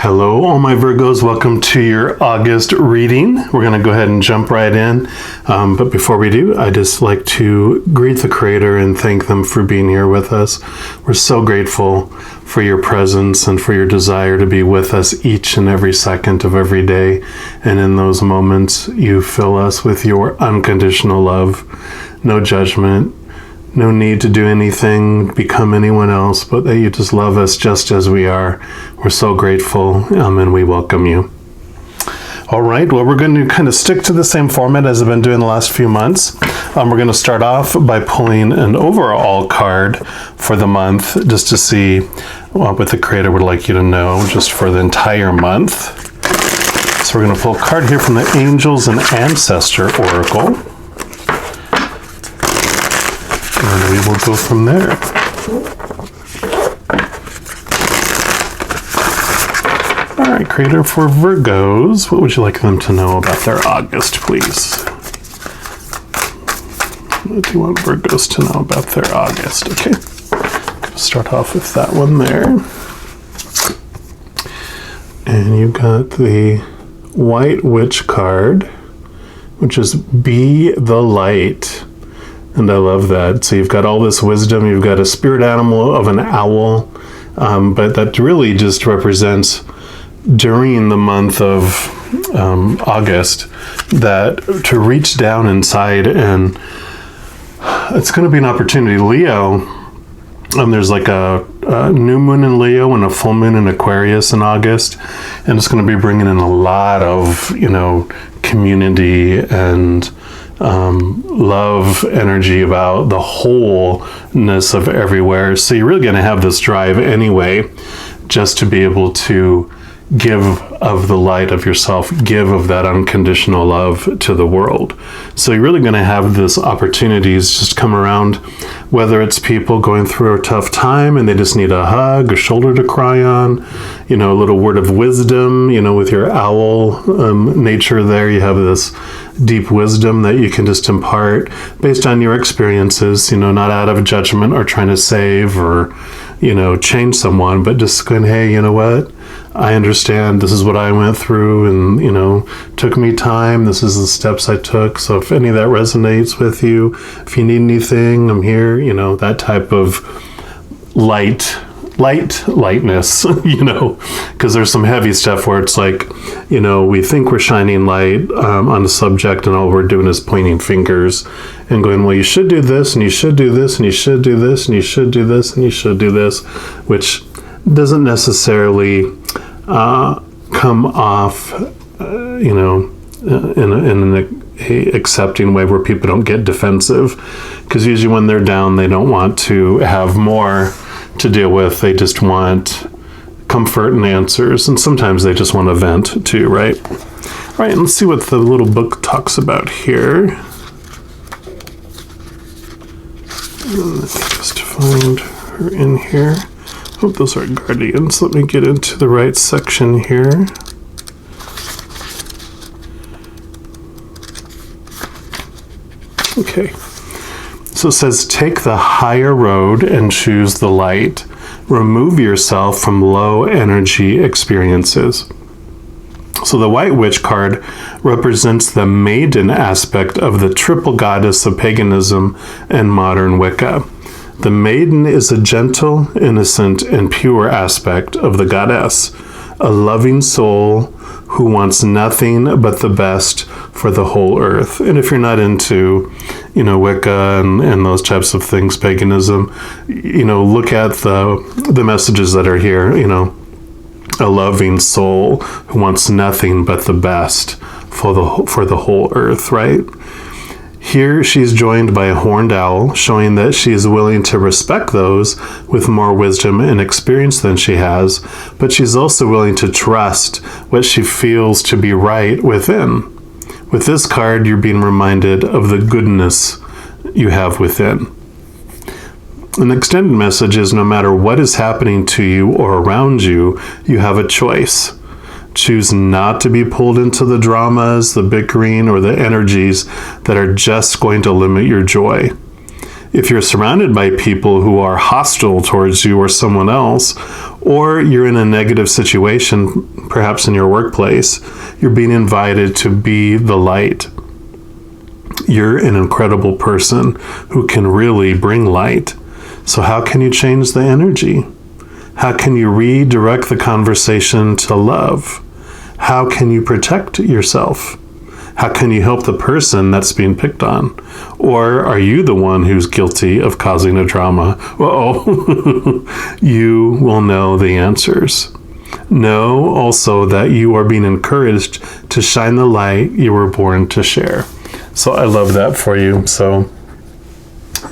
Hello, all my Virgos. Welcome to your August reading. We're going to go ahead and jump right in. But before we do, I just like to greet the Creator and thank them for being here with us. We're so grateful for your presence and for your desire to be with us each and every second of every day. And in those moments, you fill us with your unconditional love, no judgment, no need to do anything, become anyone else, but that you just love us just as we are. We're so grateful, and we welcome you. All right, well, we're going to kind of stick to the same format as I've been doing the last few months. We're going to start off by pulling an overall card for the month, just to see what the Creator would like you to know, just for the entire month. So we're going to pull a card here from the Angels and Ancestor Oracle. And we will go from there. All right, Creator, for Virgos, what would you like them to know about their August, please? What do you want Virgos to know about their August? Okay, going to start off with that one there. And you got the White Witch card, which is Be the Light. And I love that. So you've got all this wisdom. You've got a spirit animal of an owl. But that really just represents during the month of August that to reach down inside, and it's going to be an opportunity. Leo, there's like a new moon in Leo and a full moon in Aquarius in August. And it's going to be bringing in a lot of, community and love energy about the wholeness of everywhere. So you're really going to have this drive anyway, just to be able to give of the light of yourself, give of that unconditional love to the world. So you're really going to have this opportunities just come around, whether it's people going through a tough time and they just need a hug, a shoulder to cry on, a little word of wisdom, with your owl nature there, you have this deep wisdom that you can just impart based on your experiences, not out of judgment or trying to save or, change someone, but just going, hey, you know what? I understand this is what I went through and, took me time. This is the steps I took. So if any of that resonates with you, if you need anything, I'm here, that type of lightness, because there's some heavy stuff where it's like, we think we're shining light on a subject and all we're doing is pointing fingers and going, well, you should do this and you should do this and you should do this and you should do this and you should do this, which doesn't necessarily come off, in an accepting way where people don't get defensive, because usually when they're down, they don't want to have more to deal with. They just want comfort and answers, and sometimes they just want to vent too, right? All right, and let's see what the little book talks about here. Let me just find her in here. Oh, those are guardians. Let me get into the right section here. Okay. So it says, take the higher road and choose the light. Remove yourself from low energy experiences. So the White Witch card represents the maiden aspect of the triple goddess of paganism and modern Wicca. The maiden is a gentle, innocent, and pure aspect of the goddess, a loving soul who wants nothing but the best for the whole earth. And if you're not into, Wicca and those types of things, paganism, look at the messages that are here, a loving soul who wants nothing but the best for the whole earth, right? Here she's joined by a horned owl, showing that she is willing to respect those with more wisdom and experience than she has, but she's also willing to trust what she feels to be right within. With this card, you're being reminded of the goodness you have within. An extended message is no matter what is happening to you or around you, you have a choice. Choose not to be pulled into the dramas, the bickering, or the energies that are just going to limit your joy. if you're surrounded by people who are hostile towards you or someone else, or you're in a negative situation, perhaps in your workplace, you're being invited to be the light. You're an incredible person who can really bring light. So how can you change the energy? How can you redirect the conversation to love? How can you protect yourself? How can you help the person that's being picked on? Or are you the one who's guilty of causing a drama? Uh-oh. You will know the answers. Know also that you are being encouraged to shine the light you were born to share. So I love that for you. So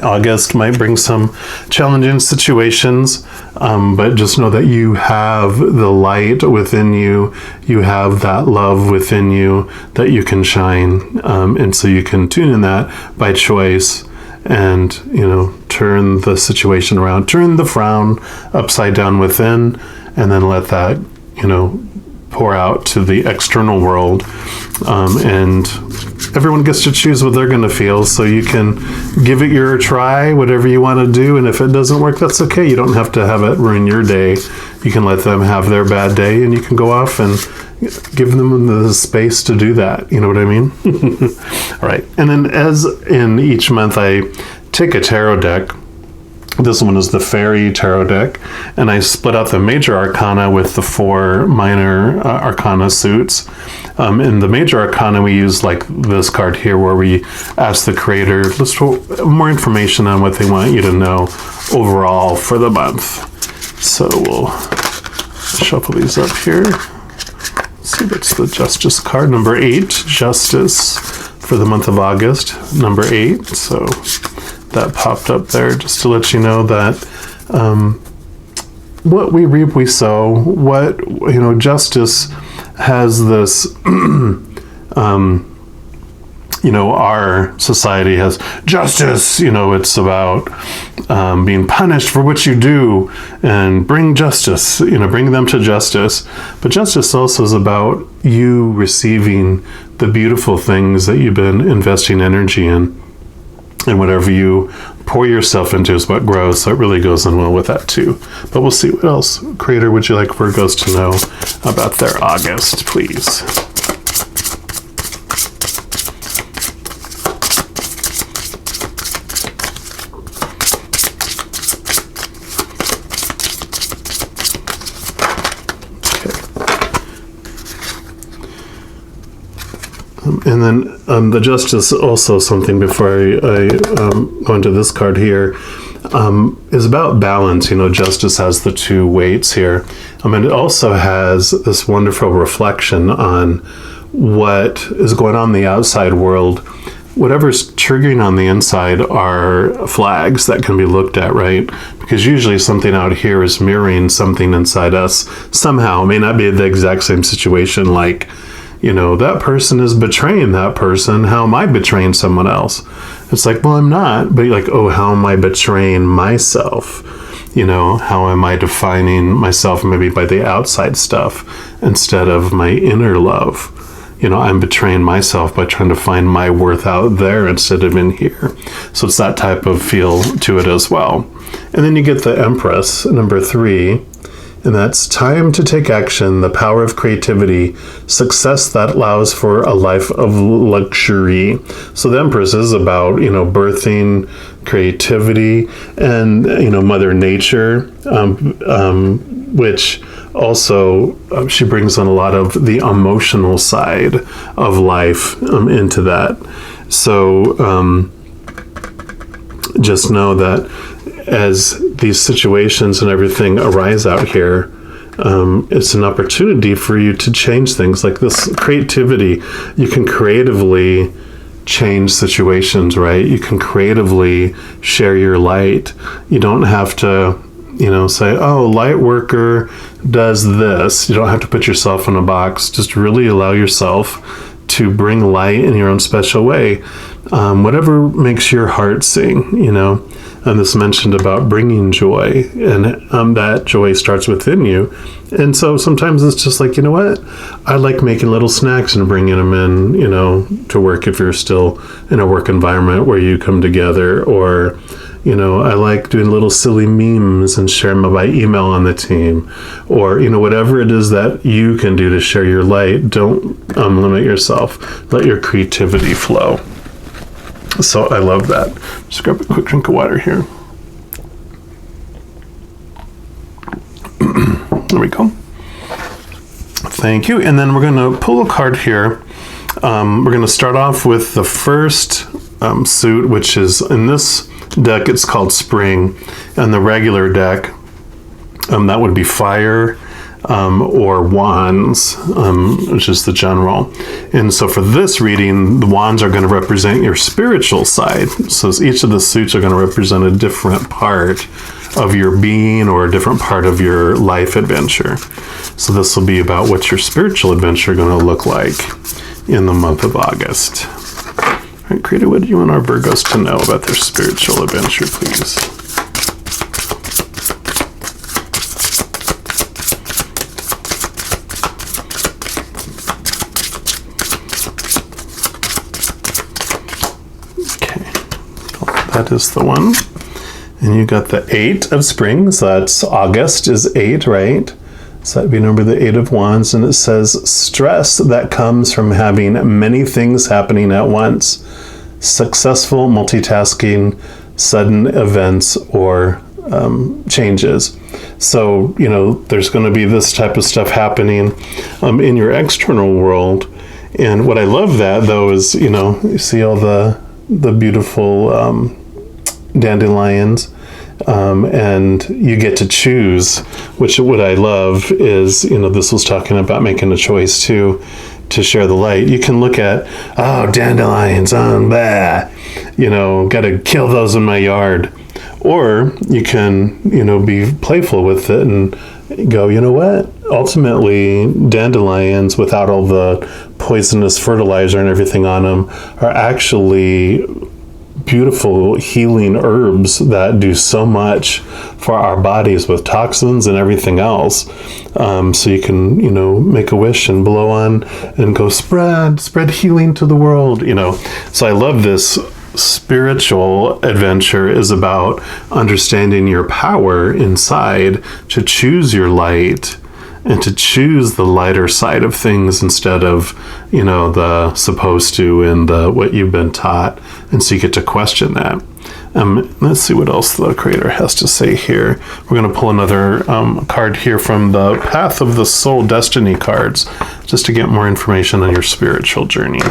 August might bring some challenging situations, but just know that you have the light within you. You have that love within you that you can shine. And so you can tune in that by choice and, turn the situation around, turn the frown upside down within, and then let that, pour out to the external world. And everyone gets to choose what they're going to feel, so you can give it your try, whatever you want to do, and if it doesn't work, that's okay. You don't have to have it ruin your day. You can let them have their bad day, and you can go off and give them the space to do that. You know what I mean? All right. And then as in each month, I take a tarot deck. This one is the Fairy Tarot deck, and I split out the major arcana with the 4 minor arcana suits. In the major arcana, we use like this card here, where we ask the creator more information on what they want you to know overall for the month. So we'll shuffle these up here. Let's see, that's the Justice card, number 8, Justice for the month of August, number 8. So that popped up there just to let you know that what we reap, we sow. What, justice has this, our society has justice, it's about being punished for what you do, and bring justice, bring them to justice. But justice also is about you receiving the beautiful things that you've been investing energy in. And whatever you pour yourself into is what grows. So it really goes in well with that too. But we'll see what else. Creator, would you like Virgos to know about their August, please? And then the Justice, also something before I go into this card here, is about balance. Justice has the 2 weights here. And it also has this wonderful reflection on what is going on in the outside world. Whatever's triggering on the inside are flags that can be looked at, right? Because usually something out here is mirroring something inside us somehow. It may not be the exact same situation, like, that person is betraying that person. How am I betraying someone else? It's like, well, I'm not. But you're like, oh, how am I betraying myself? How am I defining myself maybe by the outside stuff instead of my inner love? I'm betraying myself by trying to find my worth out there instead of in here. So it's that type of feel to it as well. And then you get the Empress, number 3. And that's time to take action, the power of creativity, success that allows for a life of luxury. So the Empress is about, birthing creativity and, Mother Nature, which also she brings on a lot of the emotional side of life into that. So just know that as these situations and everything arise out here, it's an opportunity for you to change things. Like this creativity, you can creatively change situations, right? You can creatively share your light. You don't have to, say, oh, light worker does this. You don't have to put yourself in a box. Just really allow yourself to bring light in your own special way. Whatever makes your heart sing, And this mentioned about bringing joy, and that joy starts within you. And so sometimes it's just like, what? I like making little snacks and bringing them in, to work if you're still in a work environment where you come together, or, I like doing little silly memes and share them by email on the team, or, whatever it is that you can do to share your light. Don't limit yourself. Let your creativity flow. So I love that. Just grab a quick drink of water here. There we go. Thank you. And then we're going to pull a card here. We're going to start off with the first suit, which is in this deck, it's called Spring. And the regular deck, that would be Fire or Wands, which is the general. And so for this reading, the wands are going to represent your spiritual side. So each of the suits are going to represent a different part of your being or a different part of your life adventure. So this will be about what your spiritual adventure going to look like in the month of August. All right, Creator, what do you want our Virgos to know about their spiritual adventure, please? That is the one. And you got the 8 of Spring, so that's August is 8, right? So that'd be number the 8 of Wands, and it says stress that comes from having many things happening at once, successful multitasking, sudden events, or changes. So, there's going to be this type of stuff happening in your external world. And what I love that, though, is, you see all the beautiful dandelions, and you get to choose, which what I love is, this was talking about making a choice to share the light. You can look at, dandelions, got to kill those in my yard. Or you can, be playful with it and go, what? Ultimately, dandelions, without all the poisonous fertilizer and everything on them, are actually beautiful healing herbs that do so much for our bodies with toxins and everything else. So you can, make a wish and blow on and go spread healing to the world, So I love this. Spiritual adventure is about understanding your power inside to choose your light and to choose the lighter side of things instead of, the supposed to and the what you've been taught. And so you get to question that. Let's see what else the Creator has to say here. We're going to pull another card here from the Path of the Soul Destiny cards, just to get more information on your spiritual journey.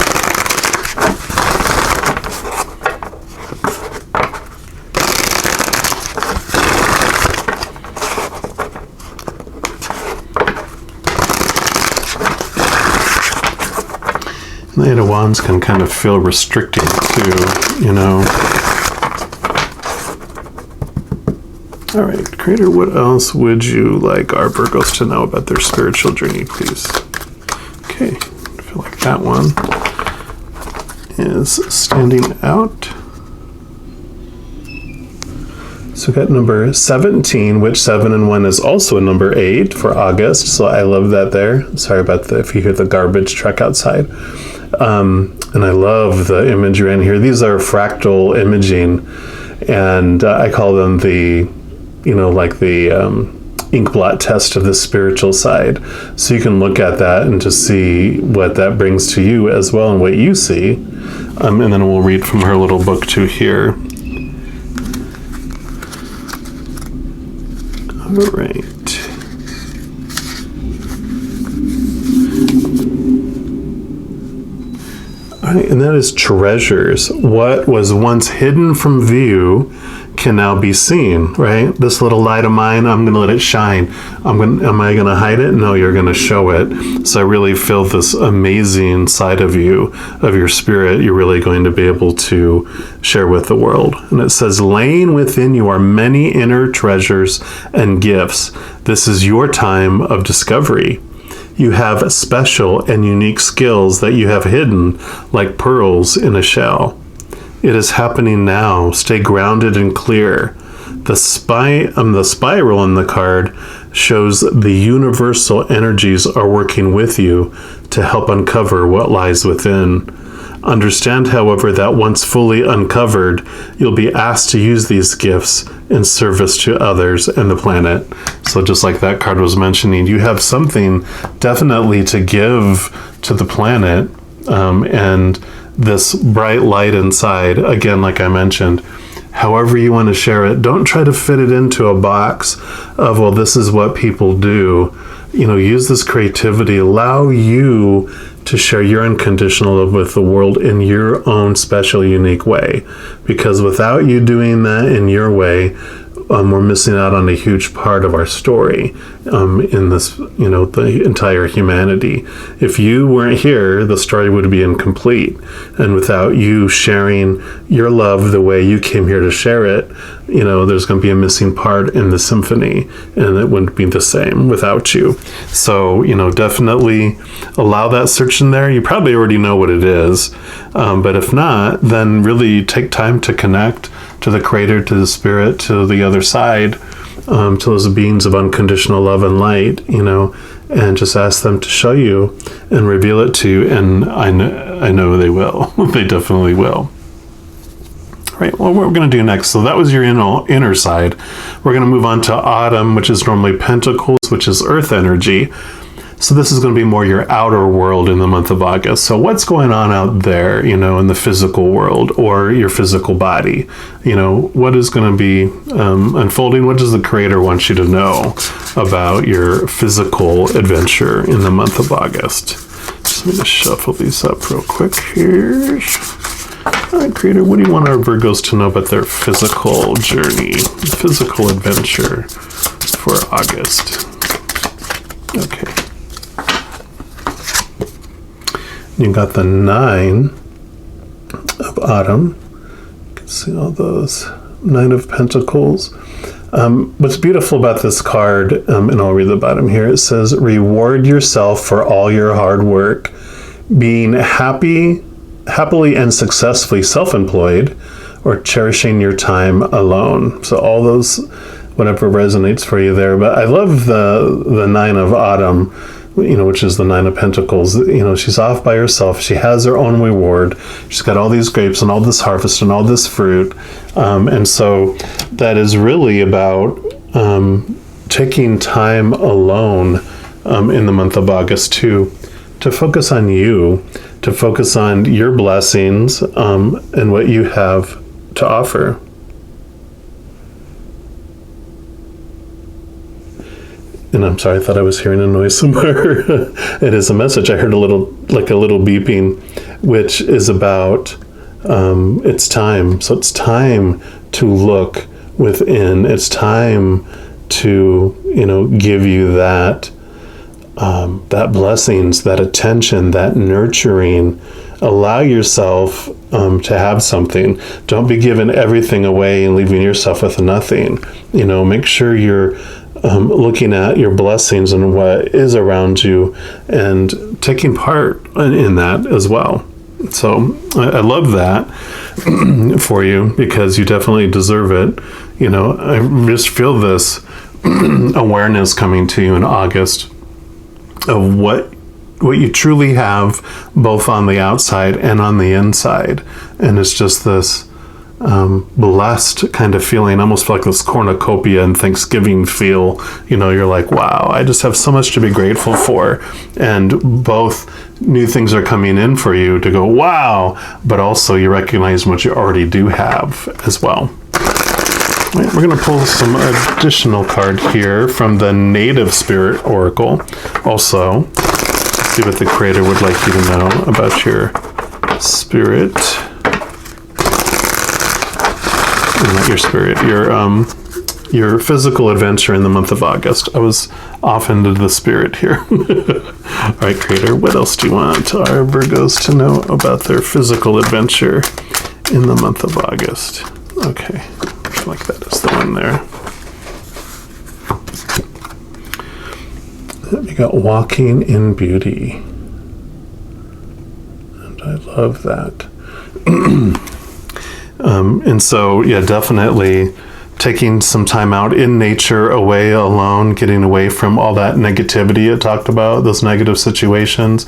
The 8 of Wands can kind of feel restricting too, All right, Creator, what else would you like our Virgos to know about their spiritual journey, please? Okay, I feel like that one is standing out. So we got number 17, which 7 and 1 is also a number 8 for August. So I love that there. Sorry about if you hear the garbage truck outside. And I love the imagery in here. These are fractal imaging, and I call them the, like the ink blot test of the spiritual side. So you can look at that and just see what that brings to you as well and what you see. And then we'll read from her little book too here. All right. All right, and that is treasures. What was once hidden from view can now be seen, right? This little light of mine, I'm going to let it shine. Am I going to hide it? No, you're going to show it. So I really feel this amazing side of you, of your spirit, you're really going to be able to share with the world. And it says, laying within you are many inner treasures and gifts. This is your time of discovery. You have special and unique skills that you have hidden like pearls in a shell. It is happening now. Stay grounded and clear. The spiral in the card shows the universal energies are working with you to help uncover what lies within. Understand, however, that once fully uncovered, you'll be asked to use these gifts in service to others and the planet. So just like that card was mentioning, you have something definitely to give to the planet, and this bright light inside, again, like I mentioned, however you want to share it, don't try to fit it into a box of, well, this is what people do. Use this creativity, allow you to share your unconditional love with the world in your own special, unique way. Because without you doing that in your way, we're missing out on a huge part of our story in this, the entire humanity. If you weren't here, the story would be incomplete. And without you sharing your love the way you came here to share it, there's going to be a missing part in the symphony, and it wouldn't be the same without you. So, definitely allow that search in there. You probably already know what it is. But if not, then really take time to connect to the Creator, to the Spirit, to the other side, to those beings of unconditional love and light, and just ask them to show you and reveal it to you. And I know they will. They definitely will. All right, well, what we're going to do next, so that was your inner side. We're going to move on to autumn, which is normally Pentacles, which is earth energy. So this is going to be more your outer world in the month of August. So what's going on out there, in the physical world or your physical body? What is going to be unfolding? What does the Creator want you to know about your physical adventure in the month of August? Just let me just shuffle these up real quick here. All right, Creator, what do you want our Virgos to know about their physical journey, physical adventure for August? Okay. You got the 9 of autumn. You can see all those 9 of Pentacles. What's beautiful about this card, and I'll read the bottom here, it says, reward yourself for all your hard work, being happily and successfully self-employed, or cherishing your time alone. So all those, whatever resonates for you there. But I love the 9 of autumn, which is the 9 of Pentacles. She's off by herself. She has her own reward. She's got all these grapes and all this harvest and all this fruit. And so that is really about taking time alone in the month of August to focus on you, to focus on your blessings and what you have to offer. And I'm sorry, I thought I was hearing a noise somewhere. It is a message. I heard a little beeping, which is about it's time. So it's time to look within. It's time to, give you that blessings, that attention, that nurturing. Allow yourself to have something. Don't be giving everything away and leaving yourself with nothing. Make sure you're looking at your blessings and what is around you and taking part in that as well. So I love that for you, because you definitely deserve it. I just feel this awareness coming to you in August of what you truly have, both on the outside and on the inside. And it's just this blessed kind of feeling, almost like this cornucopia and Thanksgiving feel. You're like, wow, I just have so much to be grateful for. And both new things are coming in for you to go, wow, but also you recognize what you already do have as well. Right, we're going to pull some additional card here from the Native Spirit Oracle. Also, see what the Creator would like you to know about your spirit. Not your spirit, your physical adventure in the month of August. I was off into the spirit here. All right, Creator, what else do you want our Virgos to know about their physical adventure in the month of August? Okay, I like that is the one there. We got walking in beauty. And I love that. And so, yeah, definitely taking some time out in nature, away, alone, getting away from all that negativity it talked about, those negative situations,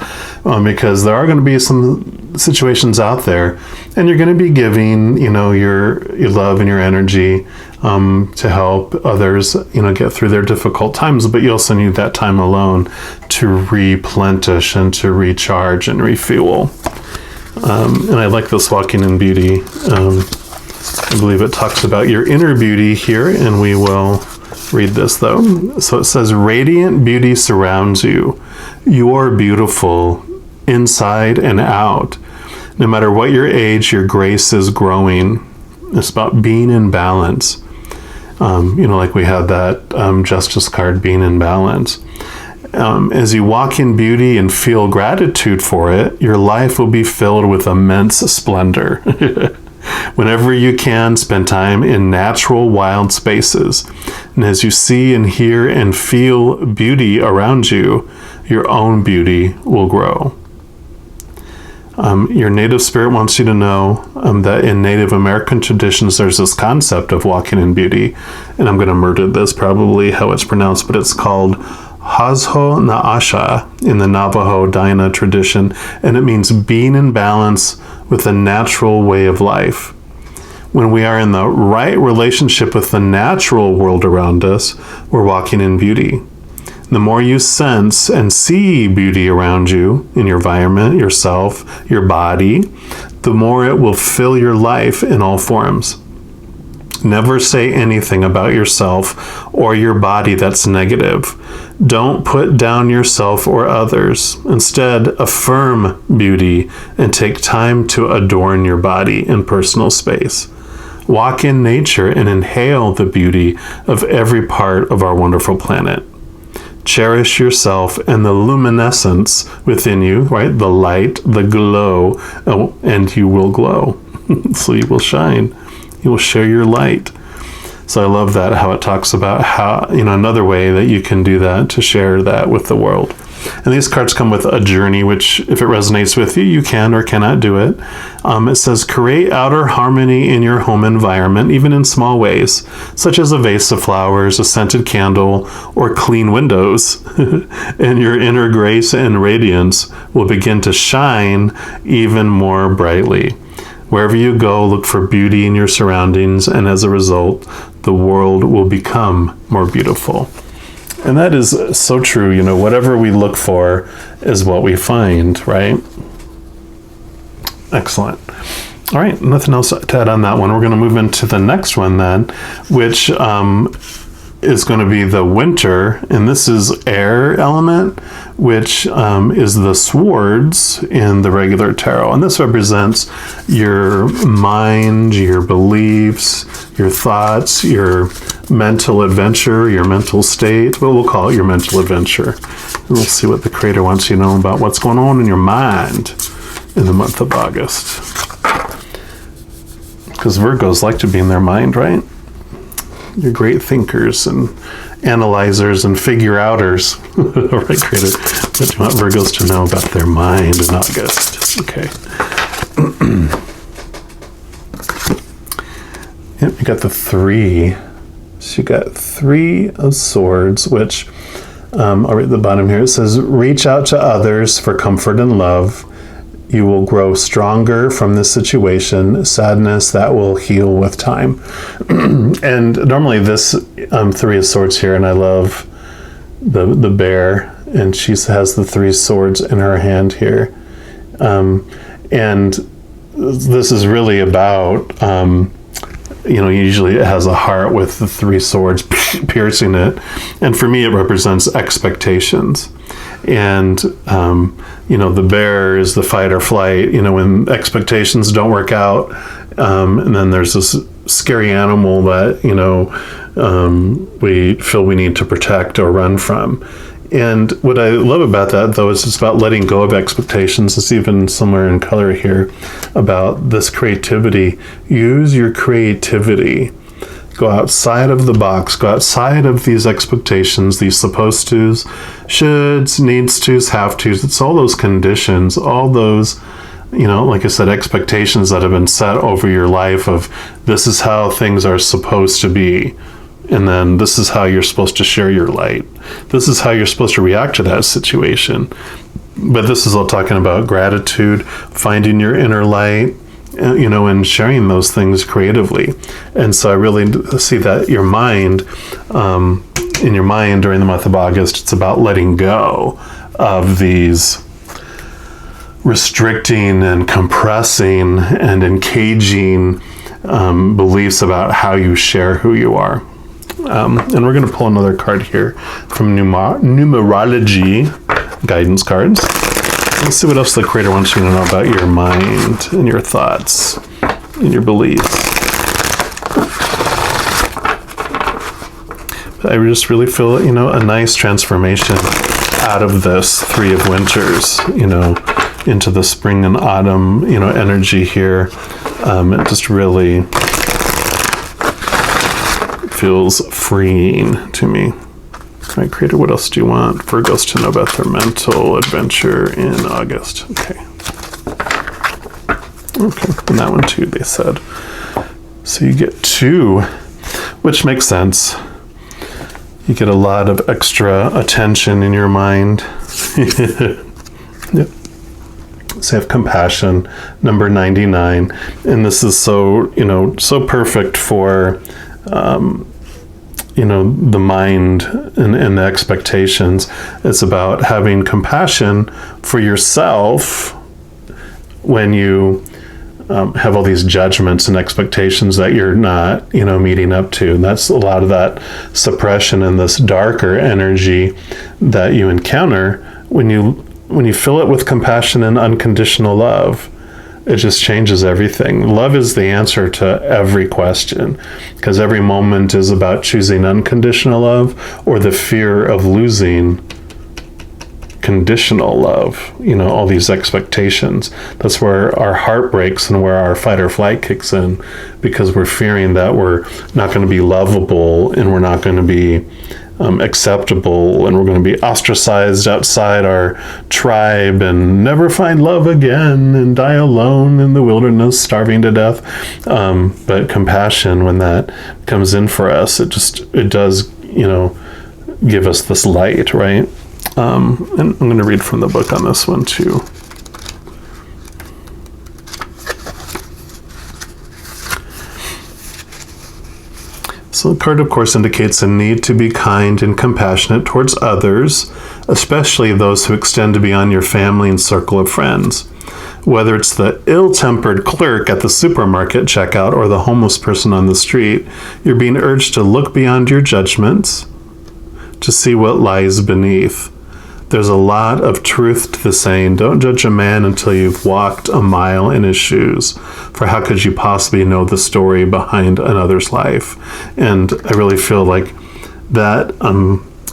because there are going to be some situations out there, and you're going to be giving, your love and your energy to help others, get through their difficult times, but you also need that time alone to replenish and to recharge and refuel. And I like this walking in beauty. I believe it talks about your inner beauty here, and we will read this though. So it says, radiant beauty surrounds you. You're beautiful inside and out. No matter what your age, your grace is growing. It's about being in balance. Like we had that justice card, being in balance. As you walk in beauty and feel gratitude for it, your life will be filled with immense splendor. Whenever you can, spend time in natural, wild spaces. And as you see and hear and feel beauty around you, your own beauty will grow. Your native spirit wants you to know that in Native American traditions, there's this concept of walking in beauty. And I'm going to murder this, probably how it's pronounced, but it's called Hazho Na'asha in the Navajo Daina tradition, and it means being in balance with a natural way of life. When we are in the right relationship with the natural world around us, we're walking in beauty. The more you sense and see beauty around you, in your environment, yourself, your body, the more it will fill your life in all forms. Never say anything about yourself or your body that's negative. Don't put down yourself or others. Instead, affirm beauty and take time to adorn your body in personal space. Walk in nature and inhale the beauty of every part of our wonderful planet. Cherish yourself and the luminescence within you, right? The light, the glow, and you will glow. So you will shine. You will share your light. So I love that, how it talks about how, another way that you can do that, to share that with the world. And these cards come with a journey, which if it resonates with you, you can or cannot do it. It says, create outer harmony in your home environment, even in small ways, such as a vase of flowers, a scented candle, or clean windows. And your inner grace and radiance will begin to shine even more brightly. Wherever you go, look for beauty in your surroundings, and as a result, the world will become more beautiful. And that is so true. Whatever we look for is what we find, right? Excellent. All right, nothing else to add on that one. We're going to move into the next one then, which is going to be the winter, and this is air element, which is the swords in the regular tarot. And this represents your mind, your beliefs, your thoughts, your mental adventure, your mental state. Well, we'll call it your mental adventure. And we'll see what the creator wants you to know about what's going on in your mind in the month of August. Because Virgos like to be in their mind, right? You're great thinkers and analyzers and figure-outers. All right, creator. What do you want Virgos to know about their mind in August? Okay. Yep, you got the 3. So you got 3 of swords, which I'll read at the bottom here. It says, reach out to others for comfort and love. You will grow stronger from this situation, sadness that will heal with time. And normally this 3 of swords here, and I love the bear, and she has the 3 swords in her hand here. And this is really about, usually it has a heart with the 3 swords piercing it. And for me, it represents expectations. And, the bear is the fight or flight, when expectations don't work out. And then there's this scary animal that, we feel we need to protect or run from. And what I love about that, though, is it's about letting go of expectations. It's even somewhere in color here about this creativity. Use your creativity. Go outside of the box. Go outside of these expectations, these supposed tos, shoulds, needs tos, have tos. It's all those conditions, all those like I said, expectations that have been set over your life of this is how things are supposed to be. And then this is how you're supposed to share your light. This is how you're supposed to react to that situation. But this is all talking about gratitude, finding your inner light, and sharing those things creatively. And so I really see that your mind, in your mind during the month of August, it's about letting go of these restricting and compressing and encaging beliefs about how you share who you are. And we're going to pull another card here from numerology guidance cards. Let's see what else the creator wants you to know about your mind and your thoughts and your beliefs. I just really feel, a nice transformation out of this Three of Winters, into the spring and autumn, energy here. It just really feels freeing to me. All right, creator, what else do you want Virgos to know about their mental adventure in August? Okay, and that one too, they said. So you get 2, which makes sense. You get a lot of extra attention in your mind. Yep. So you have compassion, number 99. And this is so, so perfect for, the mind and the expectations. It's about having compassion for yourself when you have all these judgments and expectations that you're not, meeting up to. And that's a lot of that suppression and this darker energy that you encounter when you fill it with compassion and unconditional love. It just changes everything. Love is the answer to every question, because every moment is about choosing unconditional love or the fear of losing conditional love, all these expectations. That's where our heart breaks and where our fight or flight kicks in, because we're fearing that we're not going to be lovable and we're not going to be acceptable, and we're going to be ostracized outside our tribe and never find love again and die alone in the wilderness, starving to death. But compassion, when that comes in for us, it does, give us this light, right? And I'm going to read from the book on this one too. So the card, of course, indicates a need to be kind and compassionate towards others, especially those who extend beyond your family and circle of friends. Whether it's the ill-tempered clerk at the supermarket checkout or the homeless person on the street, you're being urged to look beyond your judgments, to see what lies beneath. There's a lot of truth to the saying, don't judge a man until you've walked a mile in his shoes, for how could you possibly know the story behind another's life? And I really feel like that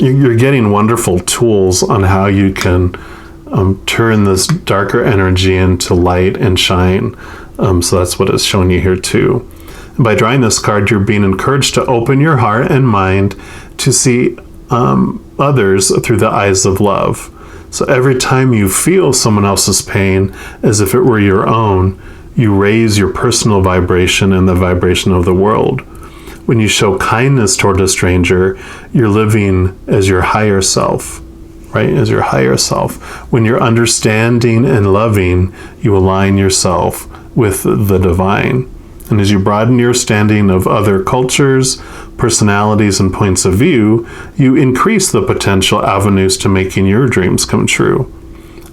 you're getting wonderful tools on how you can turn this darker energy into light and shine. So that's what it's showing you here too. And by drawing this card, you're being encouraged to open your heart and mind to see others through the eyes of love. So every time you feel someone else's pain as if it were your own, you raise your personal vibration and the vibration of the world. When you show kindness toward a stranger, you're living as your higher self, right? As your higher self. When you're understanding and loving, you align yourself with the divine. And as you broaden your understanding of other cultures, personalities, and points of view, you increase the potential avenues to making your dreams come true.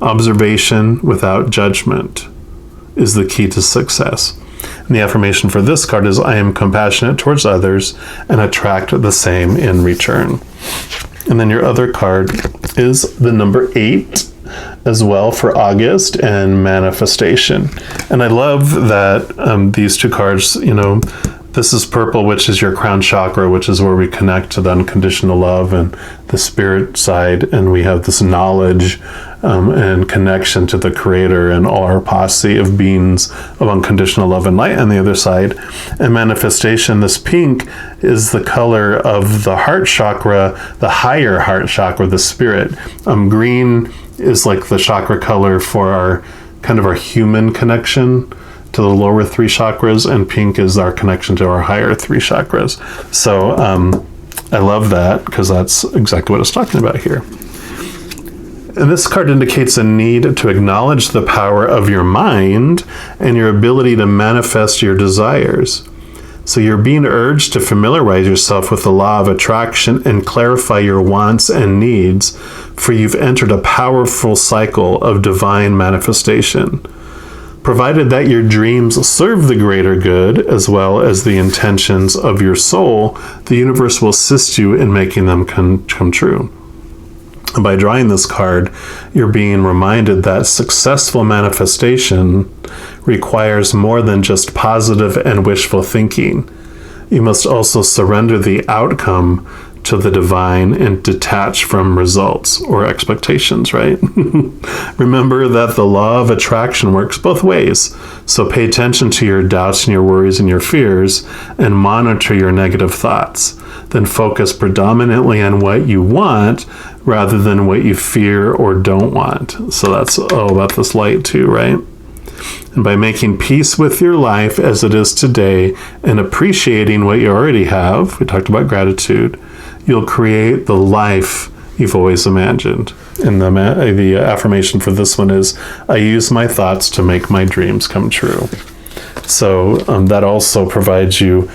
Observation without judgment is the key to success. And the affirmation for this card is, I am compassionate towards others and attract the same in return. And then your other card is the number 8 as well for August and manifestation. And I love that these two cards, this is purple, which is your crown chakra, which is where we connect to the unconditional love and the spirit side. And we have this knowledge and connection to the creator and all our posse of beings of unconditional love and light on the other side. And manifestation, this pink is the color of the heart chakra, the higher heart chakra, the spirit. Green is like the chakra color for our kind of our human connection to the lower 3 chakras, and pink is our connection to our higher 3 chakras. So I love that because that's exactly what it's talking about here. And this card indicates a need to acknowledge the power of your mind and your ability to manifest your desires. So you're being urged to familiarize yourself with the law of attraction and clarify your wants and needs, for you've entered a powerful cycle of divine manifestation. Provided that your dreams serve the greater good as well as the intentions of your soul, the universe will assist you in making them come true. And by drawing this card, you're being reminded that successful manifestation requires more than just positive and wishful thinking. You must also surrender the outcome to the divine and detach from results or expectations, right? Remember that the law of attraction works both ways. So pay attention to your doubts and your worries and your fears, and monitor your negative thoughts. Then focus predominantly on what you want rather than what you fear or don't want. So that's all about this light too, right? And by making peace with your life as it is today and appreciating what you already have, we talked about gratitude, you'll create the life you've always imagined. And the affirmation for this one is, I use my thoughts to make my dreams come true. So that also provides you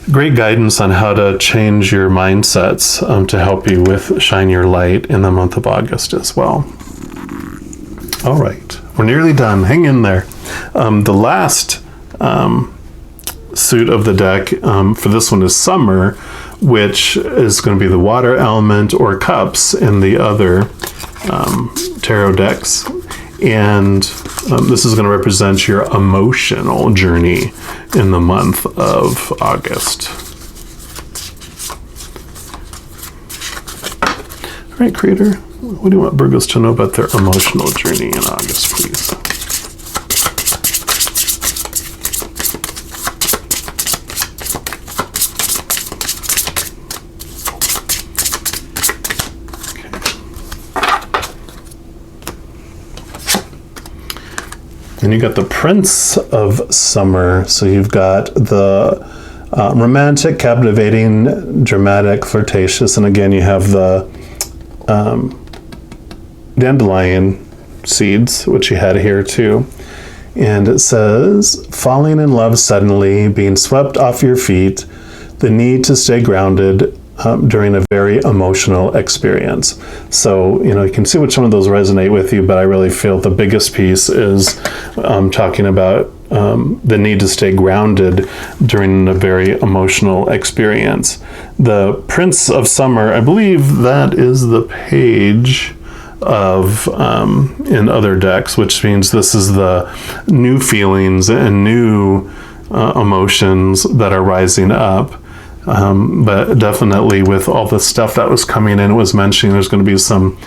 great guidance on how to change your mindsets to help you with Shine Your Light in the month of August as well. All right, we're nearly done. Hang in there. The last suit of the deck for this one is Summer, which is going to be the water element or cups in the other tarot decks. And this is going to represent your emotional journey in the month of August. All right, Creator, what do you want Virgos to know about their emotional journey in August, please? And you got the Prince of Summer. So you've got the romantic, captivating, dramatic, flirtatious. And again, you have the dandelion seeds, which you had here too. And it says, falling in love suddenly, being swept off your feet, the need to stay grounded during a very emotional experience. So, you can see which one of those resonate with you, but I really feel the biggest piece is talking about the need to stay grounded during a very emotional experience. The Prince of Summer, I believe that is the page of in other decks, which means this is the new feelings and new emotions that are rising up. But definitely with all the stuff that was coming in, it was mentioning there's going to be some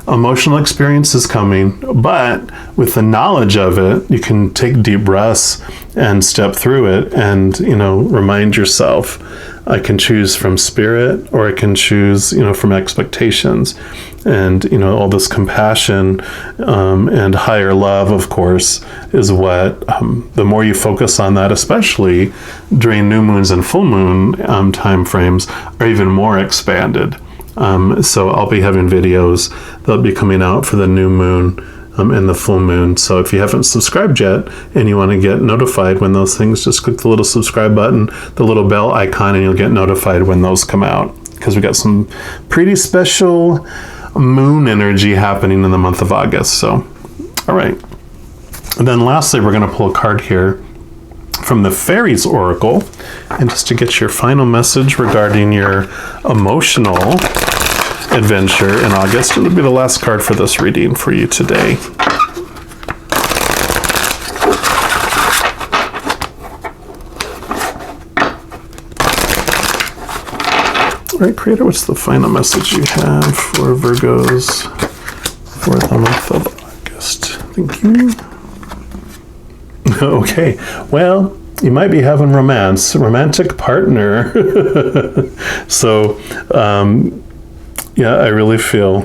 emotional experiences coming, but with the knowledge of it, you can take deep breaths and step through it and, remind yourself, I can choose from spirit, or I can choose, from expectations. And, all this compassion and higher love, of course, is what, the more you focus on that, especially during new moons and full moon time frames, are even more expanded. So I'll be having videos that'll be coming out for the new moon and the full moon. So if you haven't subscribed yet and you want to get notified when those things, just click the little subscribe button, the little bell icon, and you'll get notified when those come out, because we got some pretty special moon energy happening in the month of August. So, all right. And then lastly, we're going to pull a card here from the Fairies Oracle, and just to get your final message regarding your emotional adventure in August. It'll be the last card for this reading for you today. All right, Creator, what's the final message you have for Virgos for the month of August? Thank you. Okay, well, you might be having romantic partner. So, yeah, I really feel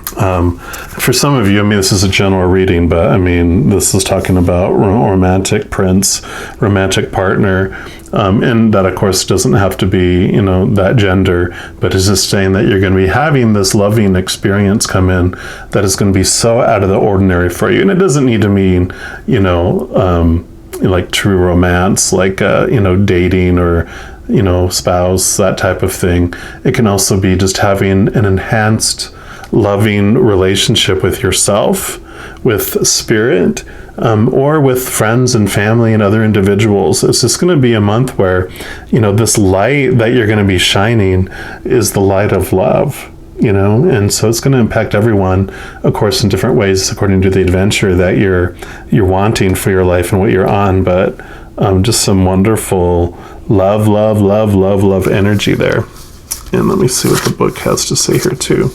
For some of you, I mean, this is a general reading, but I mean, this is talking about romantic prince, romantic partner, and that, of course, doesn't have to be, you know, that gender, but it's just saying that you're going to be having this loving experience come in that is going to be so out of the ordinary for you. And it doesn't need to mean, you know, like true romance, like, you know, dating or, you know, spouse, that type of thing. It can also be just having an enhanced loving relationship with yourself, with spirit, or with friends and family and other individuals. It's just going to be a month where, you know, this light that you're going to be shining is the light of love, you know, and so it's going to impact everyone, of course, in different ways according to the adventure that you're wanting for your life and what you're on. But just some wonderful love energy there. And let me see what the book has to say here too.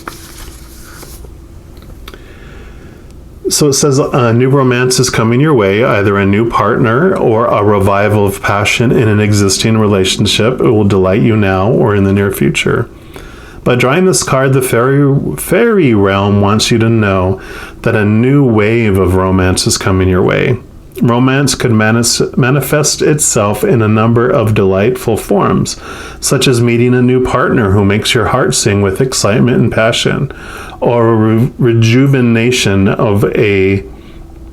So it says, a new romance is coming your way, either a new partner or a revival of passion in an existing relationship. It will delight you now or in the near future. By drawing this card, the fairy realm wants you to know that a new wave of romance is coming your way. Romance could manifest itself in a number of delightful forms, such as meeting a new partner who makes your heart sing with excitement and passion, or a rejuvenation of a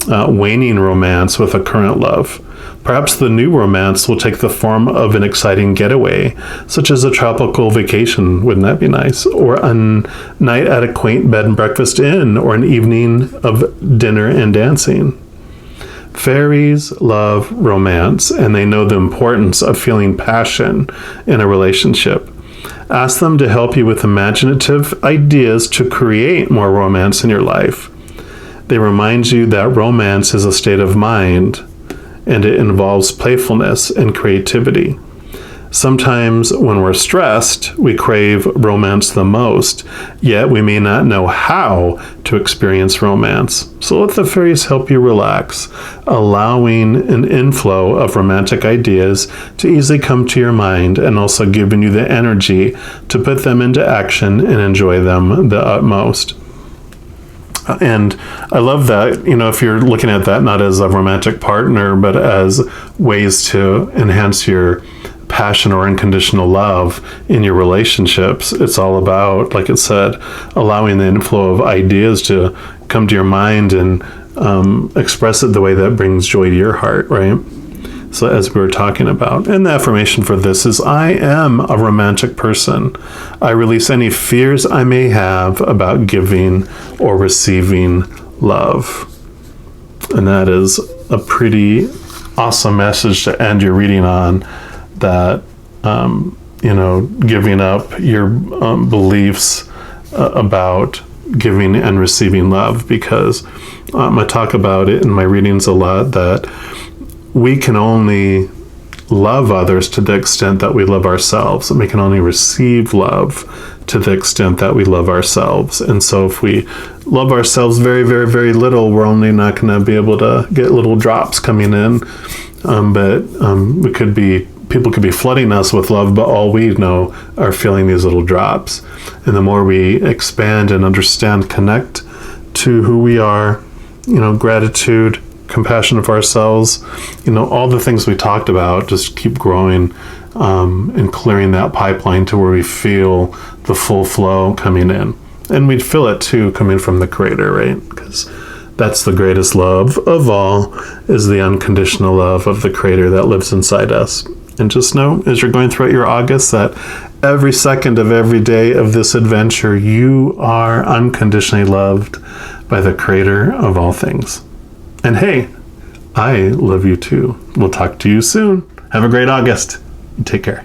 waning romance with a current love. Perhaps the new romance will take the form of an exciting getaway, such as a tropical vacation, wouldn't that be nice? Or a night at a quaint bed and breakfast inn, or an evening of dinner and dancing. Fairies love romance, and they know the importance of feeling passion in a relationship. Ask them to help you with imaginative ideas to create more romance in your life. They remind you that romance is a state of mind, and it involves playfulness and creativity. Sometimes when we're stressed, we crave romance the most, yet we may not know how to experience romance. So let the fairies help you relax, allowing an inflow of romantic ideas to easily come to your mind, and also giving you the energy to put them into action and enjoy them the utmost. And I love that, you know, if you're looking at that not as a romantic partner, but as ways to enhance your passion or unconditional love in your relationships. It's all about, like it said, allowing the inflow of ideas to come to your mind and express it the way that brings joy to your heart, right? So as we were talking about, and the affirmation for this is, I am a romantic person. I release any fears I may have about giving or receiving love. And that is a pretty awesome message to end your reading on, that, you know, giving up your beliefs about giving and receiving love, because I talk about it in my readings a lot, that we can only love others to the extent that we love ourselves, and we can only receive love to the extent that we love ourselves. And so if we love ourselves very, very, very little, we're only not going to be able to get little drops coming in. But people could be flooding us with love, but all we know are feeling these little drops. And the more we expand and understand, connect to who we are, you know, gratitude, compassion of ourselves, you know, all the things we talked about, just keep growing and clearing that pipeline to where we feel the full flow coming in. And we'd feel it too coming from the Creator, right? Because that's the greatest love of all, is the unconditional love of the Creator that lives inside us. And just know, as you're going throughout your August, that every second of every day of this adventure, you are unconditionally loved by the Creator of all things. And hey, I love you too. We'll talk to you soon. Have a great August. Take care.